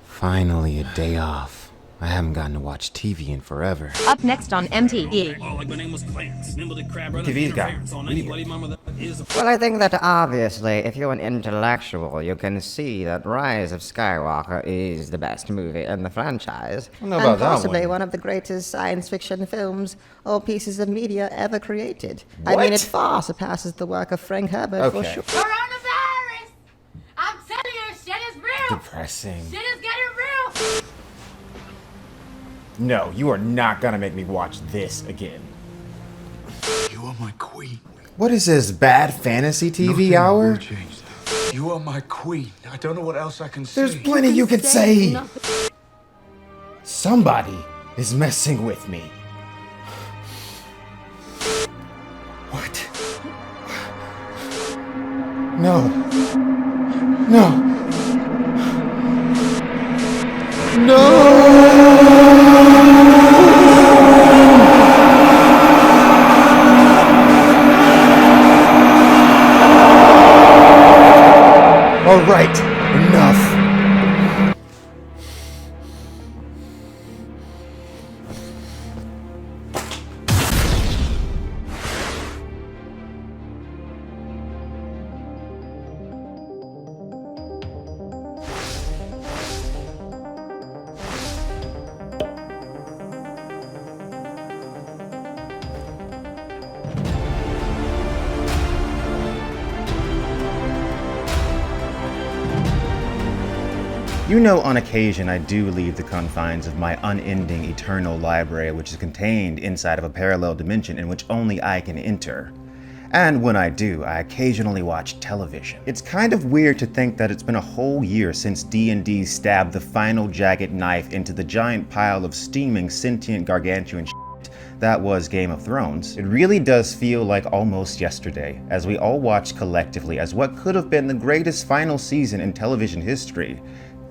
Finally, a day off. I haven't gotten to watch TV in forever. Up next on MTV. TV's got Well, I think that obviously, if you're an intellectual, you can see that Rise of Skywalker is the best movie in the franchise. I don't know about and that possibly one. one of the greatest science fiction films or pieces of media ever created. What? I mean, it far surpasses the work of Frank Herbert for Okay. sure. Coronavirus! I'm telling you, shit is real! Depressing. Shit is getting real! No, you are not gonna make me watch this again. You are my queen. What is this, bad fantasy TV Nothing hour? will change that. You are my queen. I don't know what else I can say. There's plenty you could say. Somebody is messing with me. What? No. No. All right, enough. You know, on occasion, I do leave the confines of my unending eternal library, which is contained inside of a parallel dimension in which only I can enter. And when I do, I occasionally watch television. It's kind of weird to think that it's been a whole year since D&D stabbed the final jagged knife into the giant pile of steaming, sentient, gargantuan shit that was Game of Thrones. It really does feel like almost yesterday, as we all watched collectively as what could have been the greatest final season in television history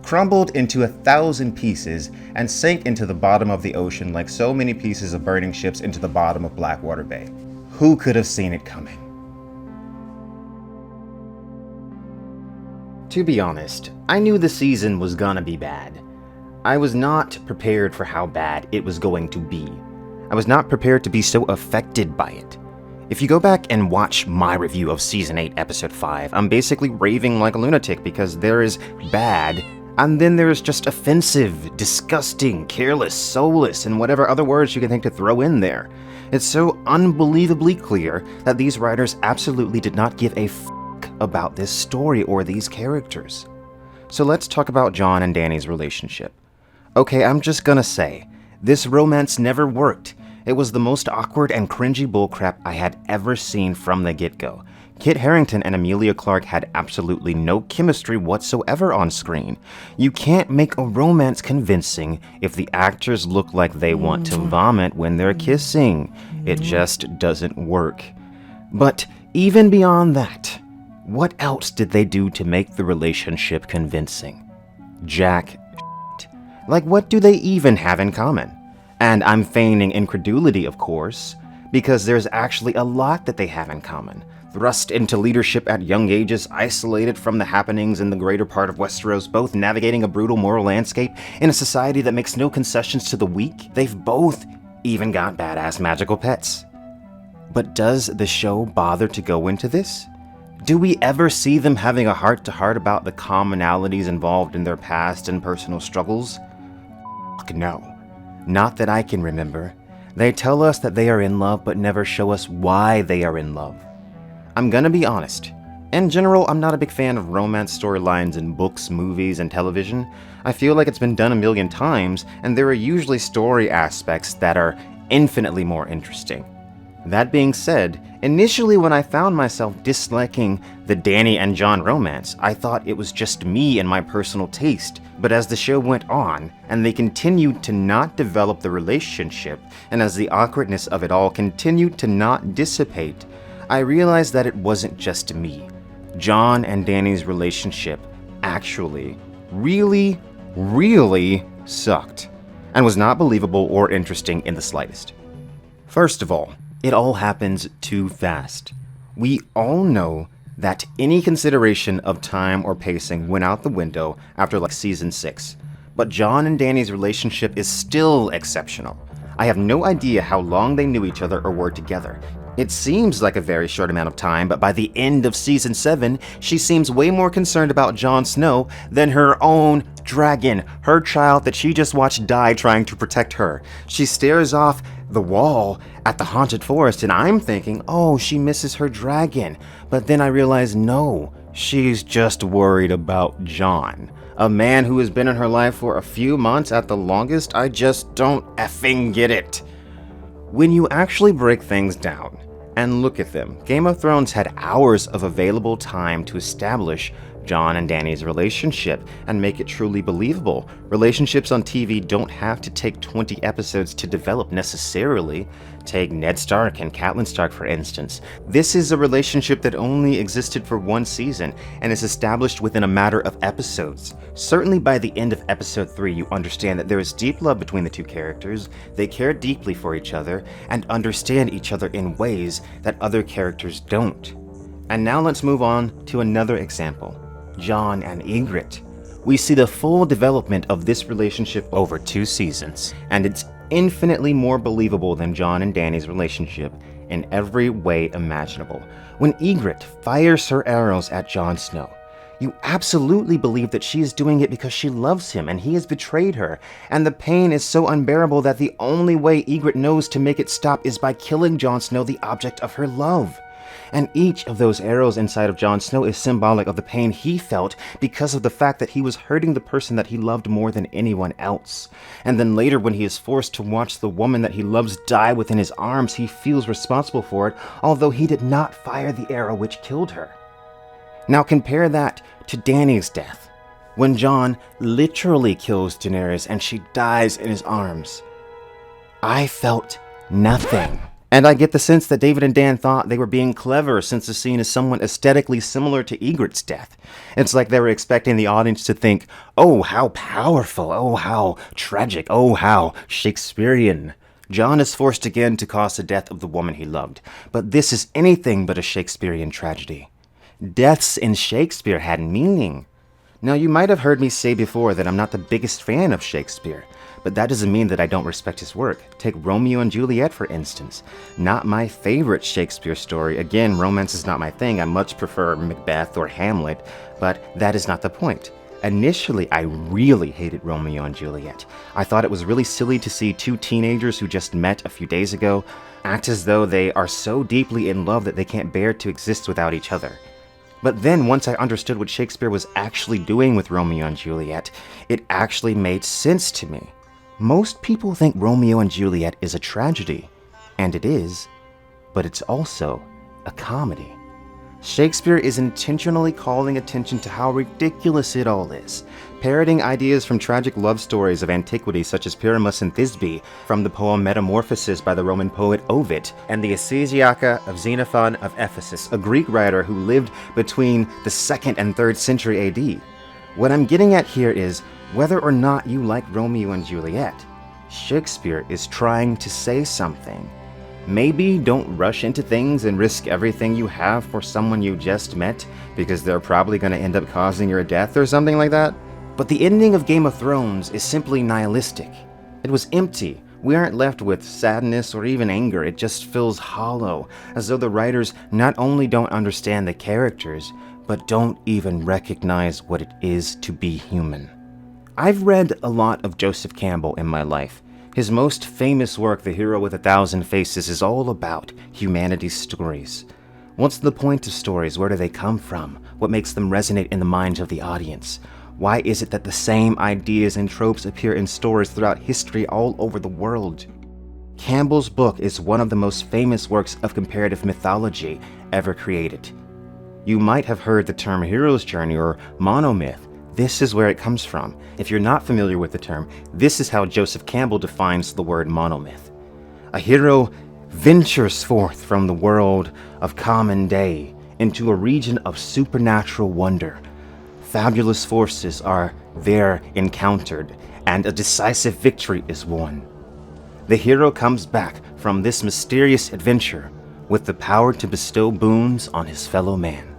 crumbled into 1,000 pieces and sank into the bottom of the ocean like so many pieces of burning ships into the bottom of Blackwater Bay. Who could have seen it coming? To be honest, I knew the season was gonna be bad. I was not prepared for how bad it was going to be. I was not prepared to be so affected by it. If you go back and watch my review of Season 8, Episode 5, I'm basically raving like a lunatic because there is bad, and then there's just offensive, disgusting, careless, soulless, and whatever other words you can think to throw in there. It's so unbelievably clear that these writers absolutely did not give a f*** about this story or these characters. So let's talk about Jon and Dany's relationship. Okay, I'm just gonna say, this romance never worked. It was the most awkward and cringy bullcrap I had ever seen from the get-go. Kit Harrington and Emila Clarke had absolutely no chemistry whatsoever on screen. You can't make a romance convincing if the actors look like they want to vomit when they're kissing. It just doesn't work. But even beyond that, what else did they do to make the relationship convincing? Jack shit. Like, what do they even have in common? And I'm feigning incredulity, of course, because there's actually a lot that they have in common. Thrust into leadership at young ages, isolated from the happenings in the greater part of Westeros, both navigating a brutal moral landscape in a society that makes no concessions to the weak, they've both even got badass magical pets. But does the show bother to go into this? Do we ever see them having a heart-to-heart about the commonalities involved in their past and personal struggles? Fuck no. Not that I can remember. They tell us that they are in love, but never show us why they are in love. I'm gonna be honest. In general, I'm not a big fan of romance storylines in books, movies, and television. I feel like it's been done a million times, and there are usually story aspects that are infinitely more interesting. That being said, initially when I found myself disliking the Dany and Jon romance, I thought it was just me and my personal taste. But as the show went on, and they continued to not develop the relationship, and as the awkwardness of it all continued to not dissipate, I realized that it wasn't just me. Jon and Dany's relationship actually really sucked, and was not believable or interesting in the slightest. First of all, it all happens too fast. We all know that any consideration of time or pacing went out the window after like season 6. But Jon and Dany's relationship is still exceptional. I have no idea how long they knew each other or were together. It seems like a very short amount of time, but by the end of season 7, she seems way more concerned about Jon Snow than her own dragon, her child that she just watched die trying to protect her. She stares off the wall at the haunted forest, and I'm thinking, oh, she misses her dragon. But then I realize, no, she's just worried about Jon. A man who has been in her life for a few months at the longest. I just don't effing get it. When you actually break things down and look at them, Game of Thrones had hours of available time to establish Jon and Dany's relationship and make it truly believable. Relationships on TV don't have to take 20 episodes to develop necessarily. Take Ned Stark and Catelyn Stark, for instance. This is a relationship that only existed for one season and is established within a matter of episodes. Certainly by the end of episode 3, you understand that there is deep love between the two characters, they care deeply for each other, and understand each other in ways that other characters don't. And now let's move on to another example. Jon and Ingrid. We see the full development of this relationship over 2 seasons, and it's infinitely more believable than Jon and Dany's relationship in every way imaginable. When Ingrid fires her arrows at Jon Snow, you absolutely believe that she is doing it because she loves him and he has betrayed her, and the pain is so unbearable that the only way Ingrid knows to make it stop is by killing Jon Snow, the object of her love. And each of those arrows inside of Jon Snow is symbolic of the pain he felt because of the fact that he was hurting the person that he loved more than anyone else. And then later, when he is forced to watch the woman that he loves die within his arms, he feels responsible for it, although he did not fire the arrow which killed her. Now compare that to Dany's death, when Jon literally kills Daenerys and she dies in his arms. I felt nothing. And I get the sense that David and Dan thought they were being clever since the scene is somewhat aesthetically similar to Ygritte's death. It's like they were expecting the audience to think, oh, how powerful, oh, how tragic, oh, how Shakespearean. Jon is forced again to cause the death of the woman he loved, but this is anything but a Shakespearean tragedy. Deaths in Shakespeare had meaning. Now, you might have heard me say before that I'm not the biggest fan of Shakespeare, but that doesn't mean that I don't respect his work. Take Romeo and Juliet, for instance. Not my favorite Shakespeare story. Again, romance is not my thing. I much prefer Macbeth or Hamlet, but that is not the point. Initially, I really hated Romeo and Juliet. I thought it was really silly to see 2 teenagers who just met a few days ago act as though they are so deeply in love that they can't bear to exist without each other. But then, once I understood what Shakespeare was actually doing with Romeo and Juliet, it actually made sense to me. Most people think Romeo and Juliet is a tragedy, and it is, but it's also a comedy. Shakespeare is intentionally calling attention to how ridiculous it all is, parroting ideas from tragic love stories of antiquity such as Pyramus and Thisbe, from the poem Metamorphoses by the Roman poet Ovid, and the Ecclesiaca of Xenophon of Ephesus, a Greek writer who lived between the 2nd and 3rd century AD. What I'm getting at here is, whether or not you like Romeo and Juliet, Shakespeare is trying to say something. Maybe don't rush into things and risk everything you have for someone you just met, because they're probably going to end up causing your death or something like that. But the ending of Game of Thrones is simply nihilistic. It was empty. We aren't left with sadness or even anger. It just feels hollow, as though the writers not only don't understand the characters, but don't even recognize what it is to be human. I've read a lot of Joseph Campbell in my life. His most famous work, The Hero with a Thousand Faces, is all about humanity's stories. What's the point of stories? Where do they come from? What makes them resonate in the minds of the audience? Why is it that the same ideas and tropes appear in stories throughout history all over the world? Campbell's book is one of the most famous works of comparative mythology ever created. You might have heard the term hero's journey or monomyth. This is where it comes from. If you're not familiar with the term, this is how Joseph Campbell defines the word monomyth. A hero ventures forth from the world of common day into a region of supernatural wonder. Fabulous forces are there encountered, and a decisive victory is won. The hero comes back from this mysterious adventure with the power to bestow boons on his fellow man.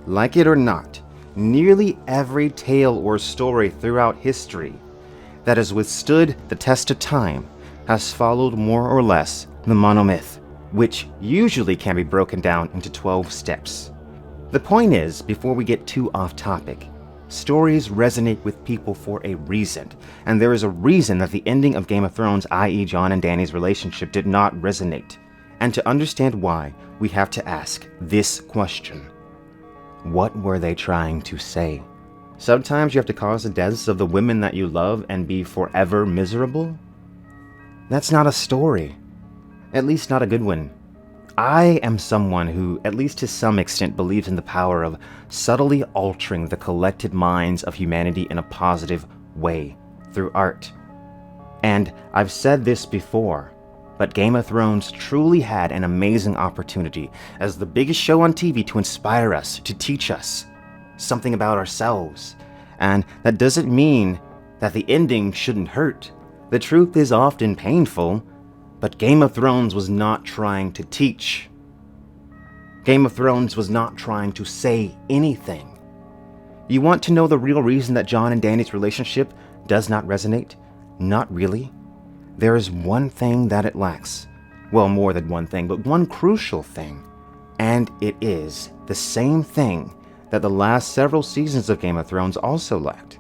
Like it or not, nearly every tale or story throughout history that has withstood the test of time has followed more or less the monomyth, which usually can be broken down into 12 steps. The point is, before we get too off topic, stories resonate with people for a reason, and there is a reason that the ending of Game of Thrones, i.e. Jon and Dany's relationship, did not resonate. And to understand why, we have to ask this question. What were they trying to say? Sometimes you have to cause the deaths of the women that you love and be forever miserable? That's not a story. At least not a good one. I am someone who, at least to some extent, believes in the power of subtly altering the collected minds of humanity in a positive way through art. And I've said this before, but Game of Thrones truly had an amazing opportunity as the biggest show on TV to inspire us, to teach us something about ourselves. And that doesn't mean that the ending shouldn't hurt. The truth is often painful, but Game of Thrones was not trying to teach. Game of Thrones was not trying to say anything. You want to know the real reason that Jon and Dany's relationship does not resonate? Not really. There is one thing that it lacks. Well, more than one thing, but one crucial thing. And it is the same thing that the last several seasons of Game of Thrones also lacked.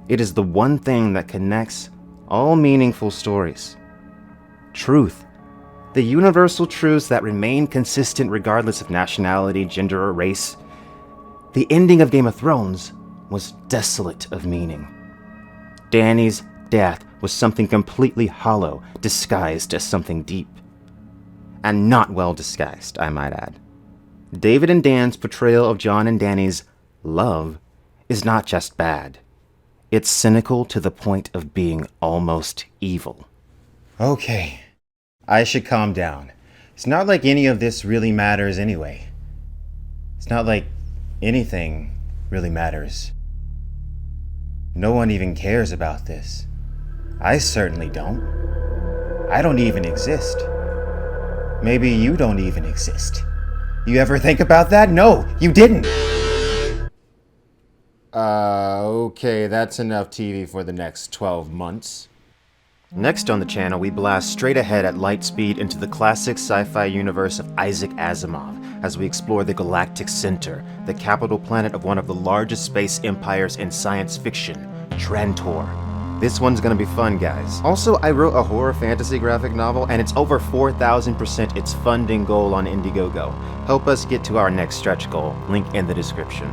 It is the one thing that connects all meaningful stories. Truth. The universal truths that remain consistent regardless of nationality, gender, or race. The ending of Game of Thrones was desolate of meaning. Dany's death was something completely hollow, disguised as something deep. And not well disguised, I might add. David and Dan's portrayal of Jon and Dany's love is not just bad. It's cynical to the point of being almost evil. Okay, I should calm down. It's not like any of this really matters anyway. It's not like anything really matters. No one even cares about this. I certainly don't. I don't even exist. Maybe you don't even exist. You ever think about that? No, you didn't! Okay, that's enough TV for the next 12 months. Next on the channel, we blast straight ahead at light speed into the classic sci-fi universe of Isaac Asimov as we explore the Galactic Center, the capital planet of one of the largest space empires in science fiction, Trantor. This one's gonna be fun, guys. Also, I wrote a horror fantasy graphic novel, and it's over 4,000% its funding goal on Indiegogo. Help us get to our next stretch goal. Link in the description.